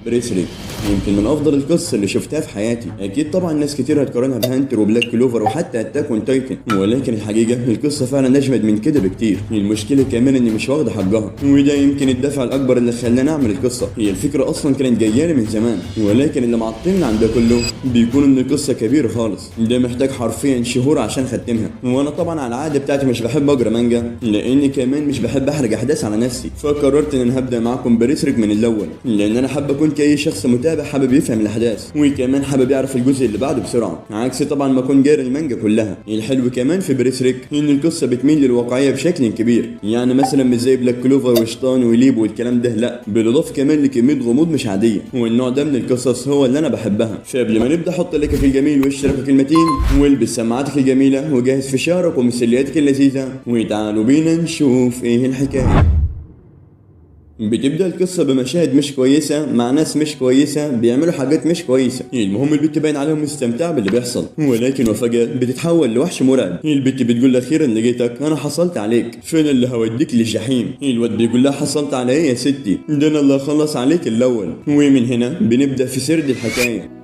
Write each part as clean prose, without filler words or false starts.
بريسري يمكن من افضل القصص اللي شفتها في حياتي. اكيد طبعا ناس كتير هتقارنها بهانتر وبلاك كلوفر وحتى اتاك اون تايتن، ولكن الحقيقه القصه فعلا اجمد من كده بكتير. المشكله كمان اني مش واخده حقها، وده يمكن الدافع الاكبر اللي خلاني اعمل القصه. هي الفكره اصلا كانت جايه لي من زمان، ولكن اللي معطلني عن ده كله بيكون ان القصه كبيره خالص، ده محتاج حرفيا شهور عشان ختمها. وانا طبعا على العاده بتاعتي مش بحب اقرا مانجا، لاني كمان مش بحب احرق احداث على نفسي. فقررت ان انا هبدا معاكم بريسرك من الاول، لان انا حابب اكون كاي شخص متابع حابب يفهم الاحداث، وكمان حابب يعرف الجزء اللي بعده بسرعه، عكس طبعا ما اكون قاري المانجا كلها. الحلو كمان في بريسرك ان القصه بتميل للواقعيه بشكل كبير، يعني مثلا مش زي بلاك كلوفر وشطان وليب والكلام ده، لا، بالاضافه كمان لكميه غموض مش عاديه، والنوع ده من القصص هو اللي انا بحبها. فقبل ما نبدا حط لايكك الجميل واشتراكك المتين والبس سماعاتك الجميله وجهز فشارك ومسلياتك اللذيذه، وتعالوا بينا نشوف ايه الحكايه. بتبدأ القصة بمشاهد مش كويسة مع ناس مش كويسة بيعملوا حاجات مش كويسة. المهم البت باين عليهم مستمتعة باللي بيحصل، ولكن وفجأة بتتحول لوحش مرعب. البت بتقول أخيرا لقيتك، أنا حصلت عليك، فين اللي هوديك للجحيم. الواد بيقول لها حصلت على إيه يا ستي، ده أنا اللي هخلص عليك الأول. ومن هنا بنبدأ في سرد الحكاية.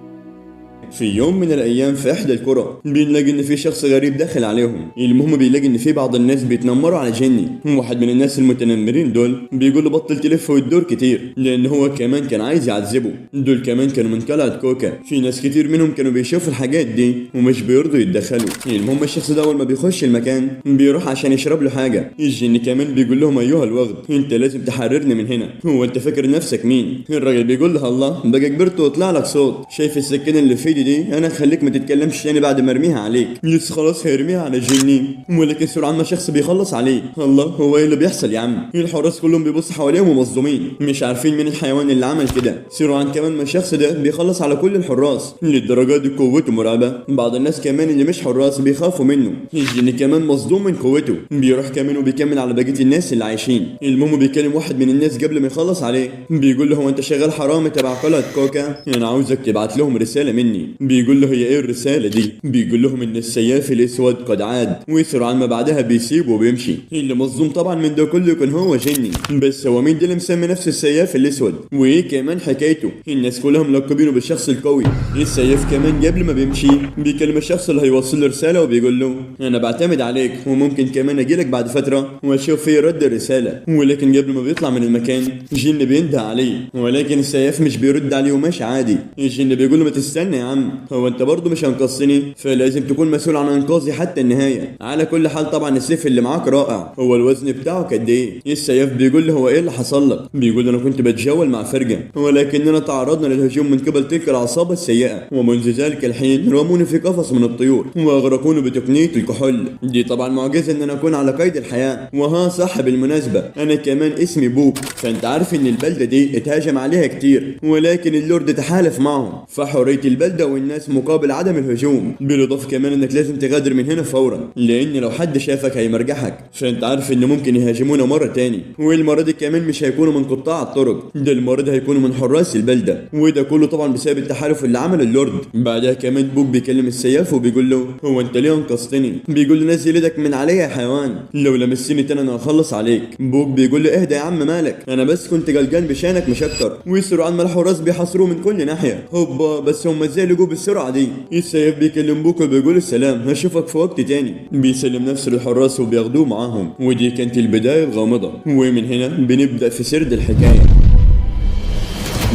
في يوم من الايام في احدى القرى بنلاقي ان في شخص غريب داخل عليهم. المهم بيلاقي ان في بعض الناس بيتنمروا على جني. واحد من الناس المتنمرين دول بيقول له بطل تلف وتدور كتير، لان هو كمان كان عايز يعذبه. دول كمان كانوا من قلعه كوكا، في ناس كتير منهم كانوا بيشوفوا الحاجات دي ومش بيرضوا يتدخلوا. المهم الشخص ده اول ما بيخش المكان بيروح عشان يشرب له حاجه. الجن كمان بيقول لهم ايها الوغد انت لازم تحررني من هنا، هو انت فاكر نفسك مين؟ الراجل بيقول له الله بقى كبرت وطلع لك صوت، شايف السكينه اللي في ايدي دي انا خليك ما تتكلمش تاني بعد ما ارميها عليك. لسه خلاص هيرميها على الجنين، ولكن سرعان ما شخص بيخلص عليه. الله هو ايه اللي بيحصل يا عم؟ الحراس كلهم بيبصوا حواليهم ومصدومين مش عارفين مين الحيوان اللي عمل كده. سرعان كمان ما الشخص ده بيخلص على كل الحراس، للدرجه دي قوته مرعبه. بعض الناس كمان اللي مش حراس بيخافوا منه. الجن كمان مصدوم من قوته، بيروح كمان وبيكمل على بقيه الناس اللي عايشين. المهم بيكلم واحد من الناس قبل ما يخلص عليه، بيقول له هو انت شغال حرامي تبع قلعه كوكا؟ انا عاوزك تبعت لهم رساله مني. بيقول له هي ايه الرسالة دي؟ بيقول لهم ان السياف الاسود قد عاد، وسرعان ما بعدها بيسيب وبيمشي. اللي مصدوم طبعا من ده كله يكون هو جني، بس هو مين ده اللي مسمي نفسه السياف الاسود؟ وايه كمان حكايته؟ الناس كلهم ملقبينه بالشخص القوي. السياف كمان قبل ما بيمشي بيكلم الشخص اللي هيوصل له رسالة وبيقول له انا بعتمد عليك، وممكن كمان اجيلك بعد فترة واشوف في رد الرسالة. ولكن قبل ما بيطلع من المكان جن بينده عليه، ولكن السياف مش بيرد عليه وماشي عادي. الجن بيقول له ما تستنى يا عم، هو انت برضه مش هنقصني، فلازم تكون مسؤول عن انقاذي حتى النهايه. على كل حال طبعا السيف اللي معاك رائع، هو الوزن بتاعه قد ايه؟ السيف بيقول له هو ايه اللي حصل لك؟ بيقول له انا كنت بتجول مع فرقه، ولكننا تعرضنا للهجوم من قبل تلك العصابه السيئه، ومنذ ذلك الحين رموني في قفص من الطيور واغرقوني بتقنيه الكحول. دي طبعا معجزه ان انا اكون على قيد الحياه. وها صح بالمناسبه انا كمان اسمي بوك، فانت عارف ان البلده دي اتهاجم عليها كتير، ولكن اللورد تحالف معهم فحريه البلده والناس مقابل عدم الهجوم. بالاضافه كمان انك لازم تغادر من هنا فورا، لان لو حد شافك هيمرجحك، فانت عارف ان ممكن يهاجمونا مره تاني، والمره دي كمان مش هيكونوا من قطاع الطرق، ده المره دي هيكونوا من حراس البلده. وده كله طبعا بسبب التحالف اللي عمله اللورد. بعدها كمان بوك بيكلم السياف وبيقول له هو انت ليه انقذتني؟ بيقول له نزل ايدك من عليا يا حيوان، لو لمستني تاني انا هخلص عليك. بوك بيقول له اهدى يا عم مالك، انا بس كنت قلقان بشانك مش اكتر. ويسرعان ما الحراس بيحاصروه من كل ناحيه. هوبا بس هم ازاي لقوه بالسرعه دي؟ السيف بيكلم بوك وبيقول السلام هشوفك في وقت تاني. بيسلم نفسه للحراس وبياخدوه معاهم. ودي كانت البدايه الغامضه، ومن هنا بنبدا في سرد الحكايه.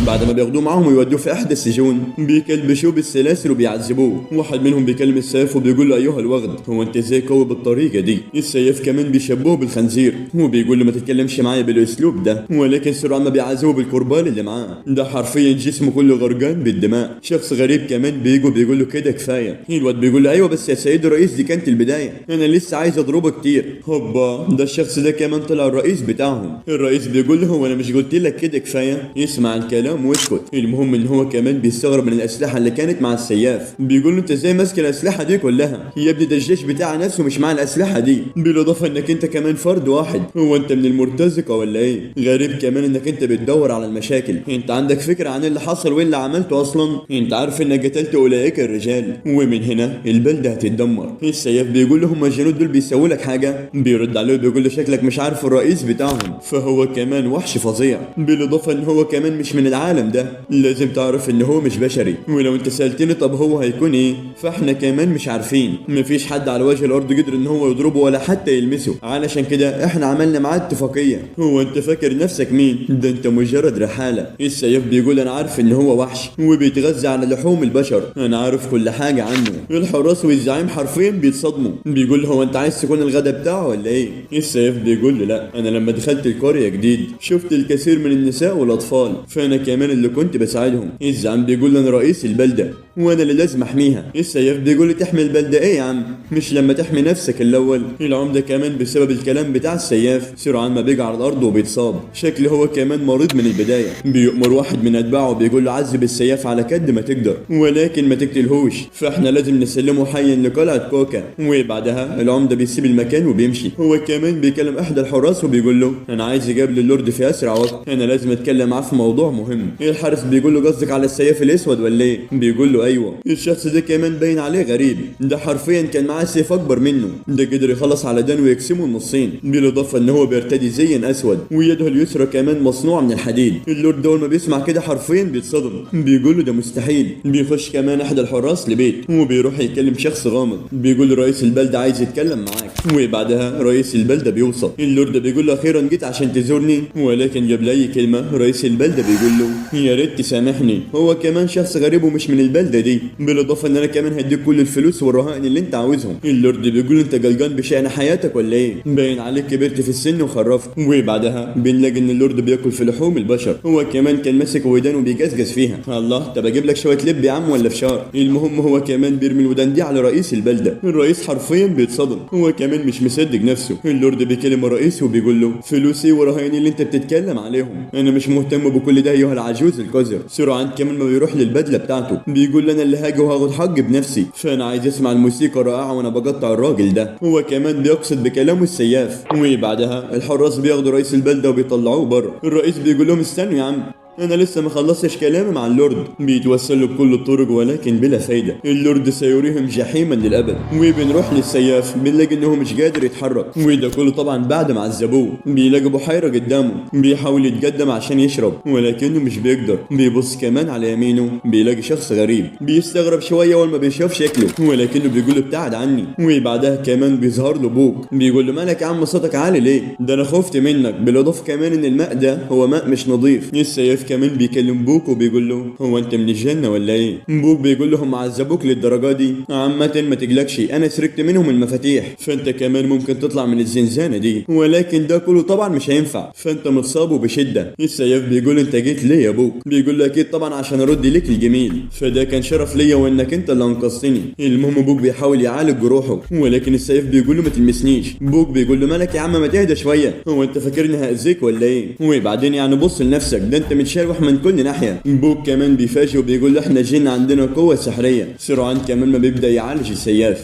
بعد ما بياخدوه معاهم ويودوه في احدى السجون بيكلبشوه بالسلاسل وبيعذبوه. واحد منهم بيكلم السيف وبيقول له ايها الوغد هو انت ازاي قوي بالطريقه دي؟ السيف كمان بيشبهه بالخنزير وبيقول له ما تتكلمش معايا بالاسلوب ده. ولكن سرعان ما بيعذبوه بالكربال اللي معاه، ده حرفيا جسمه كله غرقان بالدماء. شخص غريب كمان بيقول له كده كفايه. الواد بيقول له ايوه بس يا سيد الرئيس دي كانت البدايه، انا لسه عايز اضربه كتير. هوبا ده الشخص ده كمان طلع الرئيس بتاعهم. الرئيس بيقول له هو انا مش قلت لك كده كفايه؟ يسمع الكلام واسكت. المهم ان هو كمان بيستغرب من الاسلحه اللي كانت مع السياف. بيقول له انت ازاي ماسك الاسلحه دي كلها؟ يا ابني ده الجيش بتاع نفسه مش مع الاسلحه دي، بالاضافه انك انت كمان فرد واحد. هو انت من المرتزقه ولا ايه؟ غريب كمان انك انت بتدور على المشاكل. انت عندك فكره عن اللي حصل واللي عملته اصلا؟ انت عارف انك قتلت اولئك الرجال، ومن هنا البلده هتتدمر. السياف بيقول له هم الجنود دول بيسووا لك حاجه؟ بيرد عليه بيقول له شكلك مش عارف الرئيس بتاعهم، فهو كمان وحش فظيع. بالاضافه ان هو كمان مش من العالم العالم ده. لازم تعرف ان هو مش بشري، ولو انت سألتني طب هو هيكون ايه، فاحنا كمان مش عارفين. مفيش حد على وجه الارض قدر ان هو يضربه ولا حتى يلمسه، علشان كده احنا عملنا معاه اتفاقية. هو انت فاكر نفسك مين؟ ده انت مجرد رحالة. السيف بيقول انا عارف ان هو وحش وبيتغذى على لحوم البشر، انا عارف كل حاجة عنه. الحراس والزعيم حرفيا بيتصدموا. بيقول هو انت عايز تكون الغدا بتاعه ولا ايه؟ السيف بيقول له لا، انا لما دخلت القرية جديد شفت الكثير من النساء والاطفال، فانا كمان اللي كنت بساعدهم. الزعيم بيقول له انا رئيس البلدة وانا اللي لازم احميها. السيف بيقول له تحمي البلدة ايه يا عم؟ مش لما تحمي نفسك الاول؟ العمدة كمان بسبب الكلام بتاع السياف سرعان ما بيجي على الارض وبيتصاب، شكله هو كمان مريض من البداية. بيؤمر واحد من اتباعه بيقول له عذب السياف على قد ما تقدر ولكن ما تقتلهوش، فاحنا لازم نسلمه حيا لقلعة كوكا. وبعدها العمدة بيسيب المكان وبيمشي. هو كمان بيكلم احد الحراس وبيقول له انا عايز اقابل اللورد في اسرع وقت، انا لازم اتكلم معاه في موضوع مهم. الحارس بيقول له قصدك على السياف الاسود ولا ايه؟ بيقول له ايوه. الشخص ده كمان باين عليه غريب، ده حرفيا كان معاه سيف اكبر منه، ده قدر يخلص على دان ويقسمه نصين، بالاضافه ان هو بيرتدي زي اسود ويده اليسرى كمان مصنوعه من الحديد. اللورد اول ما بيسمع كده حرفيا بيتصدم، بيقول له ده مستحيل. بيخش كمان احد الحراس لبيت وبيروح يكلم شخص غامض، بيقول له رئيس البلده عايز يتكلم معاك. وبعدها رئيس البلده بيوصل. اللورد بيقول له اخيرا جيت عشان تزورني، ولكن قبل اي كلمه رئيس البلده بيقول له يا ريت تسامحني، هو كمان شخص غريب ومش من البلده دي، بالاضافه ان انا كمان هديك كل الفلوس والرهائن اللي انت عاوزهم. اللورد بيقول انت قلقان بشأن حياتك ولا ايه؟ باين عليك كبرت في السن وخرفت. وبعدها بنلاقي ان اللورد بياكل في لحوم البشر، هو كمان كان ماسك ودان وبيجزجز فيها. الله، طب اجيب لك شويه لب يا عم ولا فشار؟ المهم هو كمان بيرمي الودان دي على رئيس البلده. الرئيس حرفيا بيتصدم، هو كمان مش مصدق نفسه. اللورد بيكلم الرئيس وبيقول له فلوسي ورهائني اللي انت بتتكلم عليهم، انا مش مهتم بكل ده ايها العجوز القذر. سرعان كمان ما بيروح للبدله بتاعته بيقول انا اللي هاجي وهاخد حق بنفسي، فانا عايز اسمع الموسيقى الرائعه وانا بقطع الراجل ده. هو كمان بيقصد بكلامه السياف. وبعدها الحراس بياخدوا رئيس البلده وبيطلعوه بره. الرئيس بيقول لهم استنوا يا عم، انا لسه ما خلصتش كلامي مع اللورد. بيتوسل له بكل الطرق ولكن بلا فايده، اللورد سيريهم جحيما للابد. وبنروح للسياف بنلاقي انه مش قادر يتحرك، وده كله طبعا بعد ما عذبوه. بيلاقي بحيره قدامه بيحاول يتقدم عشان يشرب ولكنه مش بيقدر. بيبص كمان على يمينه بيلاقي شخص غريب، بيستغرب شويه اول ما بيشوف شكله ولكنه بيقول له ابتعد عني. وبعدها كمان بيظهر له بوك بيقول له مالك يا عم صوتك عالي ليه؟ ده انا خفت منك، بالاضافه كمان ان الماء ده هو ماء مش نظيف. السياف كمان بيكلم بوك وبيقول له هو انت من الجنه ولا ايه؟ بوك بيقول له هم عذبوك للدرجه دي؟ عامه ما تقلقش، انا سرقت منهم المفاتيح، فانت كمان ممكن تطلع من الزنزانه دي، ولكن ده كله طبعا مش هينفع، فانت متصاب وبشده. السياف بيقول انت جيت ليه يا بوك؟ بيقول له اكيد طبعا عشان ارد ليك الجميل، فده كان شرف ليا وانك انت اللي انقذتني. المهم بوك بيحاول يعالج جروحه ولكن السيف بيقول له ما تلمسنيش. بوك بيقول له مالك يا عم ما تهدى شويه، هو انت فاكرني هاذيك ولا ايه؟ وبعدين يعني بص لنفسك، ده انت متشوح من كل ناحيه. بوك كمان بيفاجئ وبيقول له احنا جن عندنا قوه سحريه. سرعان كمان ما بيبدا يعالج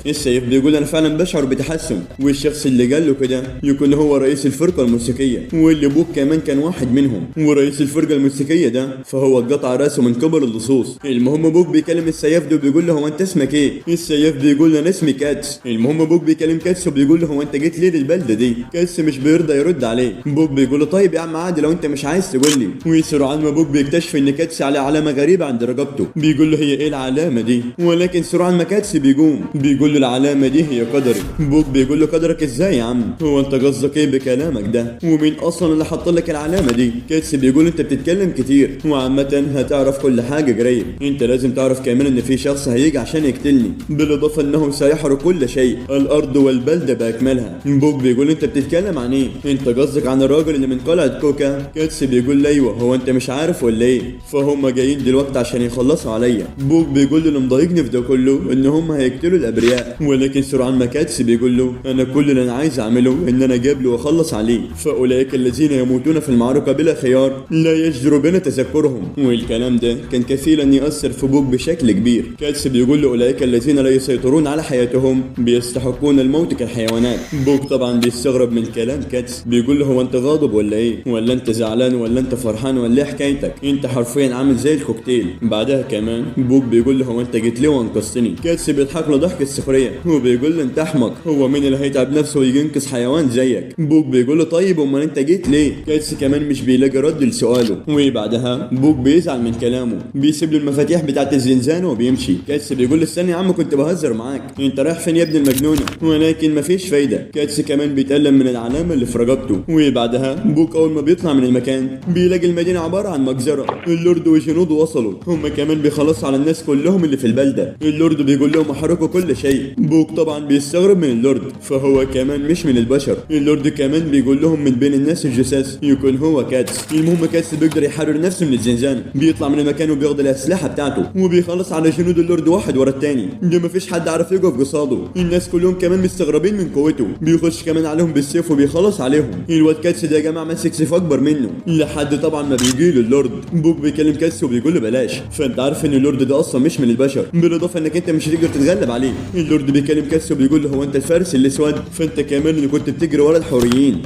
السيف بيقول انا فعلا بشعر بتحسن، والشخص اللي قال له كده يكون هو رئيس الفرقه الموسيقيه، واللي بوك كمان كان واحد منهم. ورئيس الفرقه الموسيقيه ده فهو قطع راسه من قبل اللصوص. المهم بوك بيكلم السياف ده وبيقول له هو انت اسمك ايه؟ السياف بيقول له انا اسمي كاتس. المهم بوك بيكلم كاتس وبيقول له هو انت جيت ليه للبلده دي؟ كاتس مش بيرضى يرد عليه. بوك بيقول له طيب يا عم عادي لو انت مش عايز تقول لي. وسرعان ما بوك بيكتشف ان كاتس على علامه غريبه عند رقبته، بيقول له هي ايه العلامه دي؟ ولكن سرعان ما كاتس بيقوم بيقول له العلامه دي هي قدري. بوك بيقول له قدرك ازاي يا عم؟ هو انت قصدك ايه بكلامك ده؟ ومين اصلا اللي حط لك العلامه دي؟ كاتس بيقول انت بتتكلم كتير وعامه هتعرف كل حاجه قريب، انت لازم تعرف كمان ان في شخص هيجي عشان يقتلني، بالاضافه انه سيحرق كل شيء، الارض والبلده باكملها. بوك بيقول انت بتتكلم عن ايه؟ انت قصدك عن الراجل اللي من قلعه كوكا؟ كاتس بيقول ايوه، هو انت مش عارف ولا ايه؟ فهم جايين دلوقتي عشان يخلصوا عليا. بوك بيقول له اللي مضايقني في ده كله ان هم هيقتلوا الابرياء، ولكن سرعان ما كاتس بيقول له انا كل اللي انا عايز اعمله ان انا اقابله واخلص عليه، فاولئك الذين يموتون في المعركه بلا خيار لا يجدر بنا تذكرهم. والكلام ده كان كفيل ان ياثر في بوك بشكل كبير. كاتس بيقول له اولئك الذين لا يسيطرون على حياتهم بيستحقون الموت كالحيوانات. بوك طبعا بيستغرب من كلام كاتس، بيقول له هو انت غاضب ولا ايه؟ ولا انت زعلان ولا انت فرحان ولا ايه حكايتك، انت حرفيا عامل زي الكوكتيل. بعدها كمان بوك بيقول له هو انت جيت ليه وانقذتني؟ كاتس بيضحك له ضحك السخريه وبيقول له انت احمق، هو مين اللي هيتعب نفسه ويجي ينقذ حيوان زيك؟ بوك بيقول له طيب امال انت جيت ليه؟ كاتس كمان مش بيلاقي رد لسؤاله، وبعدها بوك بيزعل من كلامه، بيسيب له المفاتيح بتاعت الزنزانه وبيمشي. كاتس بيقول له استنى يا عم كنت بهزر معاك، انت رايح فين يا ابن المجنونه؟ ولكن مفيش فايده، كاتس كمان بيتألم من العلامه اللي في رقبته. وبعدها بوك اول ما بيطلع من المكان بيلاقي المدينه عباره عن مجزره، اللورد وجنوده وصلوا، هم كمان بيخلصوا على الناس كلهم اللي في البلده. اللورد بيقول لهم احرقوا كل شيء. بوك طبعا بيستغرب من اللورد، فهو كمان مش من البشر. اللورد كمان بيقول لهم من بين الناس الجثث يكون هو كاتس. المهم كاتس بيقدر يحرر نفسه من الزنزانه، بيطلع من المكان وبياخد الاسلحه بتاعته وبيخلص على جنود اللورد واحد ورا التاني، ده مفيش حد عارف يقف قصاده، الناس كلهم كمان مستغربين من قوته. بيخش كمان عليهم بالسيف وبيخلص عليهم. الواد كاتس ده يا جماعه ماسك سيف اكبر منه، لحد طبعا ما بيجي له اللورد. بوك بيكلم كاتس وبيقول له بلاش، فانت عارف ان اللورد ده اصلا مش من البشر، بالاضافه انك انت مش هتقدر تتغلب عليه. اللورد بيكلم كاتس وبيقول له هو انت الفارس الاسود؟ فانت كمان اللي كنت بتجري ورا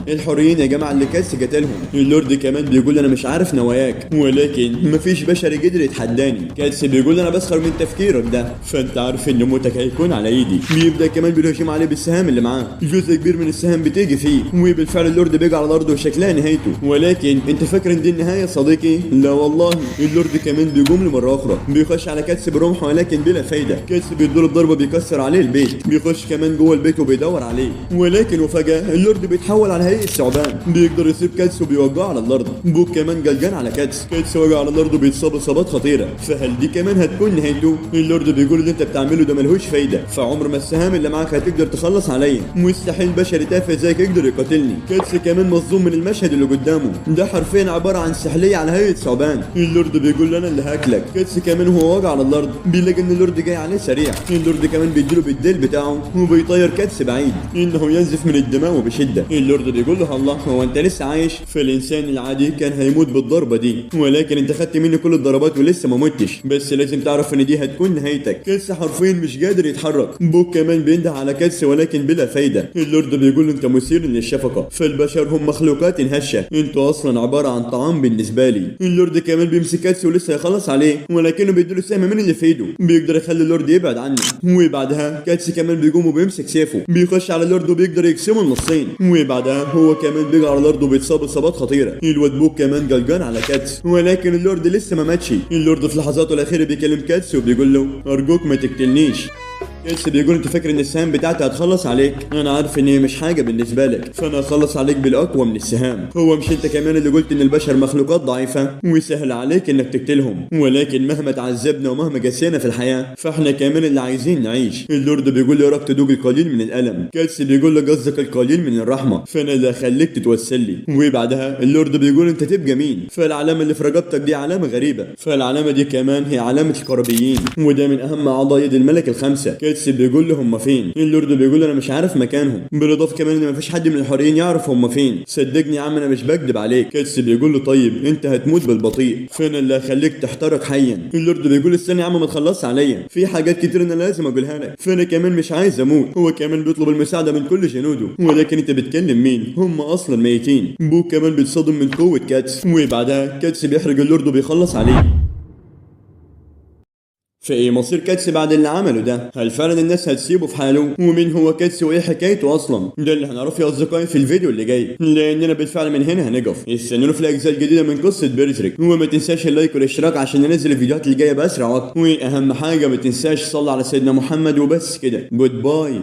الحوريين يا جماعه اللي كاتس قتلهم. اللورد كمان بيقول انا مش عارف نواياك، ولكن مفيش بشري قدر يتحداني. كاتس بيقول انا بسخر من تفكيرك ده، فانت عارف ان موتك هيكون على ايدي. بيبدا كمان بيهجم عليه بالسهام اللي معاه، جزء كبير من السهام بتيجي فيه، وبالفعل اللورد بيجي على الارض وشكلها نهايته. ولكن انت فاكر ان دي النهايه صديقي؟ لا والله. اللورد كمان بيقوم له مره اخرى، بيخش على كاتس برمحه ولكن بلا فايده. كاتس بيدور ضربه بيكسر عليه البيت، بيخش كمان جوه البيت وبيدور عليه، ولكن وفجاه اللورد بيتحول على هيئه ثعبان، بيقدر يصيب كاتس وبيوقعه على الارض. بوك كمان قلقان على كاتس وقع على الارض وبيتصاب اصابات خطيره، فهل دي كمان هتكون نهايته؟ اللورد بيقول اللي انت بتعمله ده ملهوش فايده، فعمر ما السهام اللي معاك هتقدر تخلص عليا، مستحيل بشري تافه زيك يقدر يقاتلني. كاتس كمان مصدوم من المشهد اللي قدامه، ده حرفيا عباره عن سحليه على هيئه ثعبان. اللورد بيقول له انا اللي هاكلك. كاتس كمان وهو واقع على الارض بيلاقي ان اللورد جاي عليه سريع، اللورد كمان بيديله بالديل بتاعه وبيطير كاتس بعيد، انه ينزف من الدماء وبشده. اللورد بيقول له الله هو انت لسه عايش؟ فالانسان العادي كان هيموت بالضربه دي، ولكن انت خدت مني كل الضربات ولسه ما متش، بس لازم تعرف ان دي هتكون نهايتك. كاتس حرفيا مش قادر يتحرك. بوك كمان بينده على كاتس ولكن بلا فايده. اللورد بيقول له انت مثير للشفقه، فالبشر هم مخلوقات هشه، انتوا اصلا عباره عن طعام بالنسبه لي. اللورد كمان بيمسك كاتس ولسه هيخلص عليه، ولكنه بيديله سهم من اللي في ايده، بيقدر يخلي اللورد يبعد عنه. وبعدها كاتس كمان بيقوم وبيمسك سيفه، بيخش على اللورد وبيقدر يقسمه نصين. وبعدها هو كمان بيقع على الارض وبيتصاب اصابات خطيره. الواد بوك كمان قلقان على كاتس، ولكن اللورد لسه ما ماتش. اللورد في لحظاته الاخيره بيكلم كاتس وبيقول له ارجوك ما تقتلنيش. كاتس بيقول انت فاكر ان السهام بتاعتي هتخلص عليك؟ انا عارف ان هي مش حاجه بالنسبه لك، فانا هخلص عليك بالاقوى من السهام. هو مش انت كمان اللي قلت ان البشر مخلوقات ضعيفه وسهل عليك انك تقتلهم؟ ولكن مهما تعذبنا ومهما قسينا في الحياه فاحنا كمان اللي عايزين نعيش. اللورد بيقول له راك تدوق القليل من الالم. كاتس بيقول له قصدك القليل من الرحمه، فانا اللي هخليك تتوسل لي. وبعدها اللورد بيقول انت تبقى مين؟ فالعلامه اللي في رقبتك دي علامه غريبه، فالعلامه دي كمان هي علامه القربيين، وده من اهم اعضاء يد الملك الخمسه. كاتس بيقول له هم فين؟ اللورد بيقول انا مش عارف مكانهم، بالاضافه كمان ان مفيش حد من الحوريين يعرف هم فين. صدقني يا عم انا مش بكدب عليك. كاتس بيقول له طيب انت هتموت بالبطيء، فانا اللي هخليك تحترق حيا. اللورد بيقول استنى يا عم ما تخلصش عليا، في حاجات كتير انا لازم اقولها لك، فانا كمان مش عايز اموت. هو كمان بيطلب المساعده من كل جنوده، ولكن انت بتكلم مين؟ هم اصلا ميتين. بوك كمان بيتصدم من قوه كاتس، وبعدها كاتس بيحرق اللورد وبيخلص عليه. فايه مصير كاتس بعد اللي عمله ده؟ هل فعلا الناس هتسيبه في حاله؟ ومين هو كاتس وايه حكايته اصلا؟ ده اللي هنعرفه يا اصدقائي في الفيديو اللي جاي، لاننا بالفعل من هنا هنقف. استنونا في الاجزاء الجديده من قصه بيرزيرك، وما تنساش اللايك والاشتراك عشان ننزل الفيديوهات اللي جايه باسرع وقت. واهم حاجه ما تنساش تصلي على سيدنا محمد. وبس كده، جود باي.